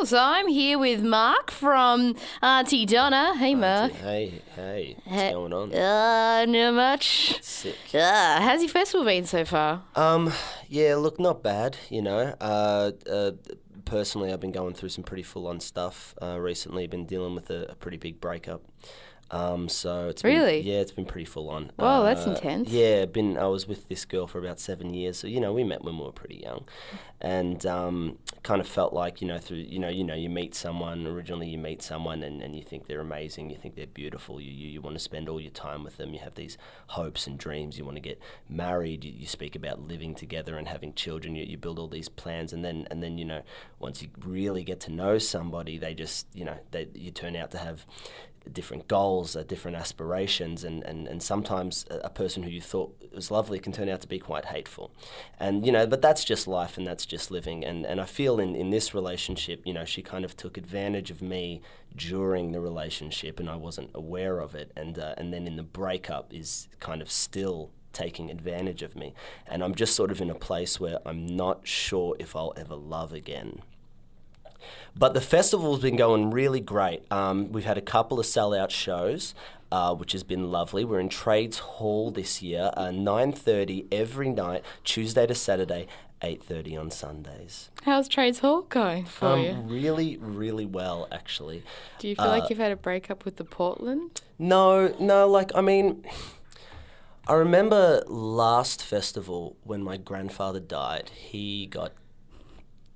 Festival. So I'm here with Mark from Aunty Donna. Hey, Mark. Hey, what's going on? Not much. Sick. How's your festival been so far? Yeah, look, not bad, you know. Personally, I've been going through some pretty full-on stuff recently. Been dealing with a pretty big breakup. So it's Really? It's been pretty full on. Whoa, that's intense. Yeah, I was with this girl for about 7 years. So we met when we were pretty young, and kind of felt like through you meet someone originally. You meet someone and you think they're amazing. You think they're beautiful. You want to spend all your time with them. You have these hopes and dreams. You want to get married. You speak about living together and having children. You build all these plans, and then once you really get to know somebody, they just you turn out to have different goals, different aspirations, and sometimes a person who you thought was lovely can turn out to be quite hateful. And, but that's just life and that's just living. And I feel in this relationship, she kind of took advantage of me during the relationship and I wasn't aware of it. And then in the breakup is kind of still taking advantage of me. And I'm just sort of in a place where I'm not sure if I'll ever love again. But the festival's been going really great. We've had a couple of sellout shows, which has been lovely. We're in Trades Hall this year, 9:30 every night, Tuesday to Saturday, 8:30 on Sundays. How's Trades Hall going for you? Really, really well, actually. Do you feel like you've had a breakup with the Portland? No, I remember last festival when my grandfather died, he got...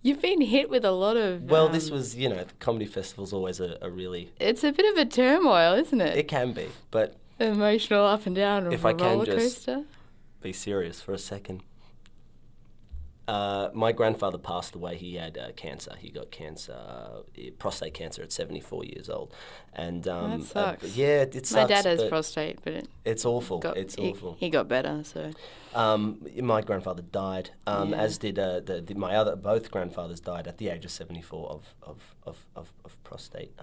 You've been hit with a lot of... Well, this was, the comedy festival's always a really... It's a bit of a turmoil, isn't it? It can be, but... Emotional up and down of a roller coaster. Be serious for a second. My grandfather passed away. He had cancer. He got cancer, prostate cancer at 74 years old. And that sucks. Yeah, it sucks. My dad has prostate, but it's awful. It's awful. He got better, so... My grandfather died, as did my other... Both grandfathers died at the age of 74 of prostate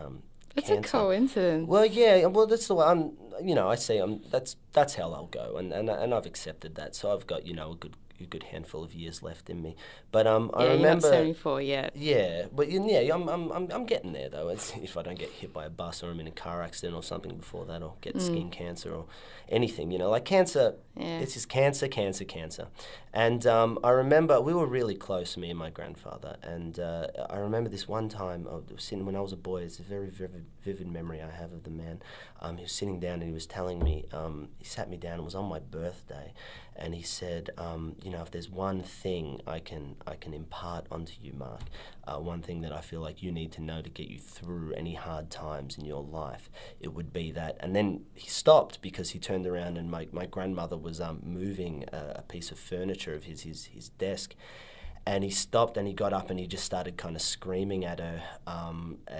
That's cancer. a coincidence. Well, yeah. Well, that's the way I see. That's how I'll go, and I've accepted that. So I've got a good handful of years left in me. But I remember... You're not 74 yet. Yeah, but I'm getting there though. It's, if I don't get hit by a bus or I'm in a car accident or something before that, or get skin cancer or anything, like cancer. Yeah. It's just cancer. And I remember we were really close, me and my grandfather. And I remember this one time when I was a boy. It's a very, very vivid memory I have of the man. He was sitting down and he was telling me. He sat me down. It was on my birthday, and he said, if there's one thing I can impart onto you, Mark, one thing that I feel like you need to know to get you through any hard times in your life, it would be that. And then he stopped because he turned around and my grandmother was moving a piece of furniture of his desk. And he stopped and he got up and he just started kind of screaming at her.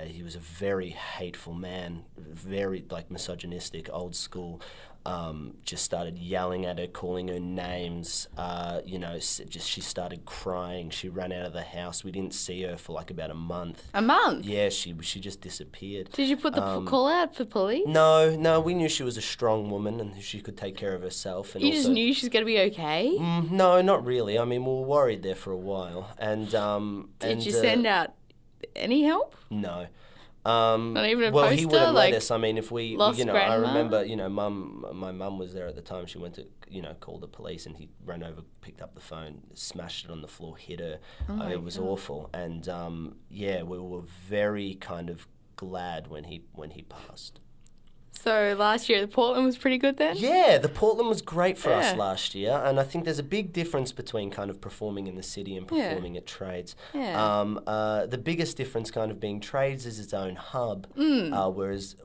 He was a very hateful man, very misogynistic, old school. Just started yelling at her, calling her names. She started crying. She ran out of the house. We didn't see her for about a month. A month? Yeah, she just disappeared. Did you put the call out for police? No, we knew she was a strong woman and she could take care of herself. And you just knew she was going to be okay? No, not really. I mean, we were worried there for a while. And did you send out any help? No. Not even a well, poster? He wouldn't let us. I mean, if we, grandma? I remember, my mum was there at the time. She went to, call the police, and he ran over, picked up the phone, smashed it on the floor, hit her. It was awful, and we were very kind of glad when he passed. So last year, the Portland was pretty good then? Yeah, the Portland was great for us last year, and I think there's a big difference between kind of performing in the city and performing at Trades. Yeah. The biggest difference kind of being Trades is its own hub, whereas,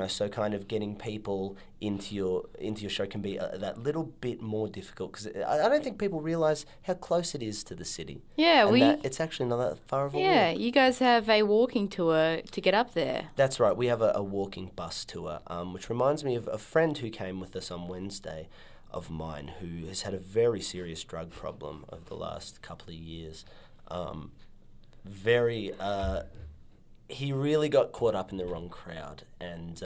so kind of getting people into your show can be that little bit more difficult because I don't think people realise how close it is to the city. Yeah, it's actually not that far of a walk. Yeah, you guys have a walking tour to get up there. That's right. We have a walking bus tour, which reminds me of a friend who came with us on Wednesday of mine who has had a very serious drug problem over the last couple of years. He really got caught up in the wrong crowd and...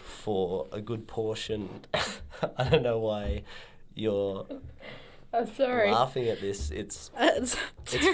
for a good portion. I don't know why you're I'm sorry. laughing at this. It's It's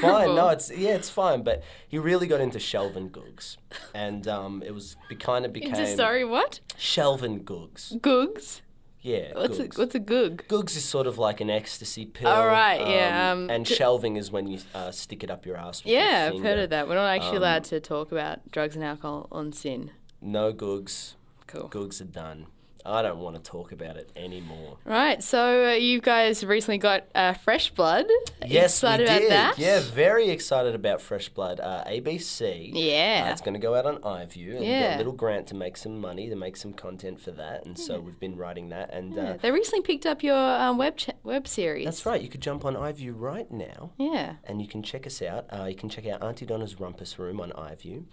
fine. No, it's fine. But he really got into Shelvin Googs, and it was became sorry, what? Shelvin Googs. Googs? Yeah, What's Googs. what's a goog? Googs is sort of like an ecstasy pill. Oh, right, yeah, and shelving is when you stick it up your ass with Yeah, your I've finger. heard of that. We're not actually allowed to talk about drugs and alcohol on Sin. No Googs. Cool. Googs are done. I don't want to talk about it anymore. Right, so you guys recently got Fresh Blood. Yes, excited we did. about that? Yeah, very excited about Fresh Blood. ABC. Yeah. It's going to go out on iView. And we got Yeah. a little grant to make some money, to make some content for that. And so we've been writing that. And Yeah, they recently picked up your web series. that's right. You could jump on iView right now. Yeah. And you can check us out. You can check out Aunty Donna's Rumpus Room on iView,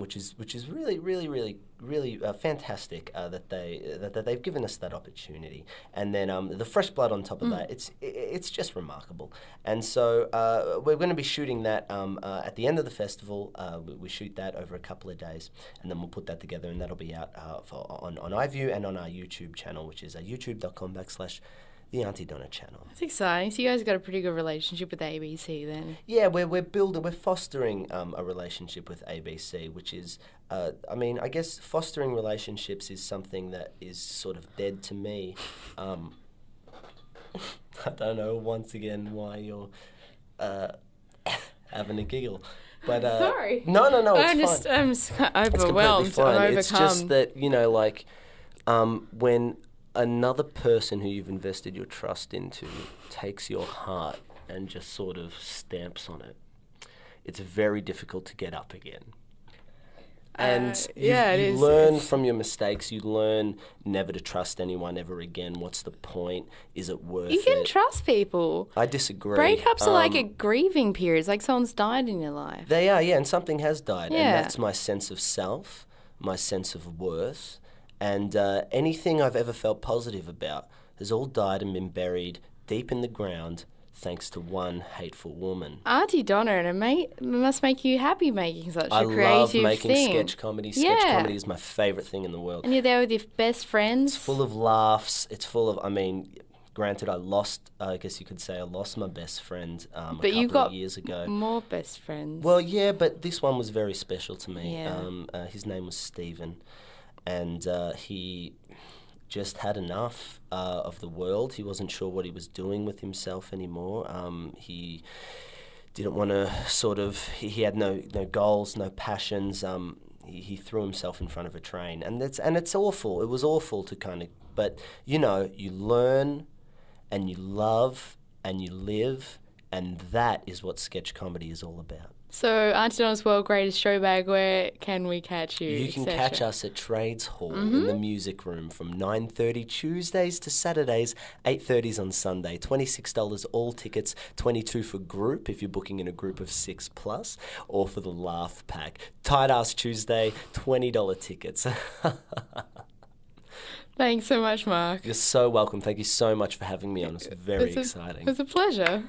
which is really fantastic that they've given us that opportunity. And then the Fresh Blood on top of that, it's just remarkable. And so we're going to be shooting that at the end of the festival. We shoot that over a couple of days, and then we'll put that together, and that'll be out on iView and on our YouTube channel, which is youtube.com/the Aunty Donna channel. That's exciting. So you guys got a pretty good relationship with ABC then. Yeah, we're fostering a relationship with ABC, which is, I guess fostering relationships is something that is sort of dead to me. I don't know, once again, why you're having a giggle. But, Sorry. No, I'm it's fine. just overwhelmed. It's completely fine. I'm It's overcome. just that, when another person who you've invested your trust into takes your heart and just sort of stamps on it, it's very difficult to get up again. And you learn from your mistakes. You learn never to trust anyone ever again. What's the point? Is it worth it? You can trust people. I disagree. Breakups are like a grieving period. It's like someone's died in your life. They are, yeah, and something has died. Yeah. And that's my sense of self, my sense of worth, and anything I've ever felt positive about has all died and been buried deep in the ground thanks to one hateful woman. Aunty Donna, and it must make you happy making such a creative I love making thing. sketch comedy. Sketch comedy is my favourite thing in the world. And you're there with your best friends. It's full of laughs. It's full of, granted, I lost my best friend a couple of years ago. More best friends. Well, yeah, but this one was very special to me. Yeah. His name was Stephen, and he just had enough of the world. He wasn't sure what he was doing with himself anymore. He didn't want to he had no goals, no passions. He threw himself in front of a train, and it's awful. It was awful to but you learn and you love and you live, and that is what sketch comedy is all about. So, Aunty Donna's World Greatest Showbag, where can we catch you? You can catch us at Trades Hall in the Music Room from 9:30 Tuesdays to Saturdays, 8:30 on Sunday. $26 all tickets, $22 for group if you're booking in a group of 6+, or for the Laugh Pack. Tight Ass Tuesday, $20 tickets. Thanks so much, Mark. You're so welcome. Thank you so much for having me on. It's very exciting. It was a pleasure.